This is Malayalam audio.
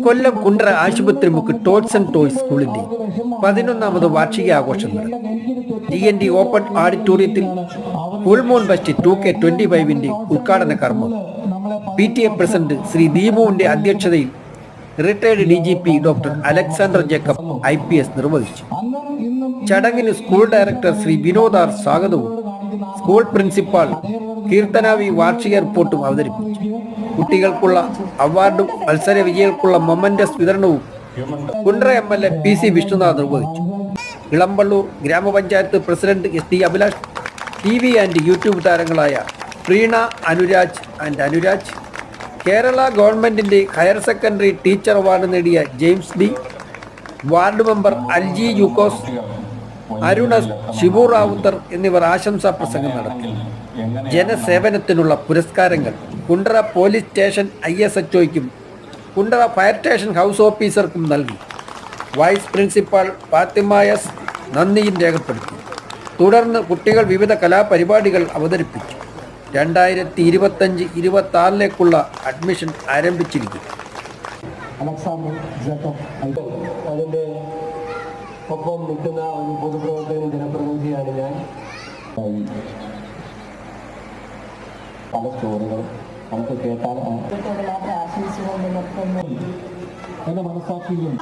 Kollam Kundara Asupathrimukku toys and toys സ്കൂളിന്റെ 11ാമത് വാർഷിക ആഘോഷങ്ങൾ TNT ഓപ്പൺ ഓഡിറ്റോറിയത്തിൽ ഫുൾമൂൺ ഫെസ്റ്റ് 2K25 ഉദ്ഘാടന കർമ്മം PTA പ്രസിഡന്റ് ശ്രീ ദീപുവിന്റെ അധ്യക്ഷതയിൽ retired DGP doctor Alexander Jacob IPS നിർവഹിച്ചു. ചടങ്ങിന് school director Shri Vinod R സ്വാഗതവും സ്കൂൾ പ്രിൻസിപ്പാൾ കീർത്തനാവി വാർഷിക റിപ്പോർട്ടും അവതരിപ്പിച്ചു. കുട്ടികൾക്കുള്ള അവാർഡും മത്സര വിജയികൾക്കുള്ള മൊമന്റസ് വിതരണവും കുണ്ട്ര MLA PC വിഷ്ണുനാഥ് നിർവഹിച്ചു. ഇളമ്പള്ളൂർ ഗ്രാമപഞ്ചായത്ത് president SD Abhilash, TV and YouTube താരങ്ങളായ പ്രീണ, അനുരാജ്, കേരള ഗവൺമെന്റിന്റെ ഹയർ സെക്കൻഡറി ടീച്ചർ അവാർഡ് നേടിയ James D, ward member Alji യൂക്കോസ്, അരുണസ്, ഷിബു റാവുത്തർ എന്നിവർ ആശംസാ പ്രസംഗം നടത്തി. ജനസേവനത്തിനുള്ള പുരസ്കാരങ്ങൾ കുണ്ട്ര പോലീസ് സ്റ്റേഷൻ ISHOയ്ക്കും കുണ്ട്ര ഫയർ സ്റ്റേഷൻ ഹൗസ് ഓഫീസർക്കും നൽകി. വൈസ് പ്രിൻസിപ്പാൾ ഫാത്തിമ S നന്ദിയും രേഖപ്പെടുത്തി. തുടർന്ന് കുട്ടികൾ വിവിധ കലാപരിപാടികൾ അവതരിപ്പിച്ചു. 2025-26 അഡ്മിഷൻ ആരംഭിച്ചിരിക്കും. അതിൻ്റെ ഒപ്പം നിൽക്കുന്ന ഒരു പൊതുപ്രവർത്തകനും ജനപ്രതിനിധിയാണ് ഞാൻ. പല സ്റ്റോറികളും നമുക്ക് കേട്ടാൽ ആശംസിച്ചുകൊണ്ട് മനസ്സാക്കിയും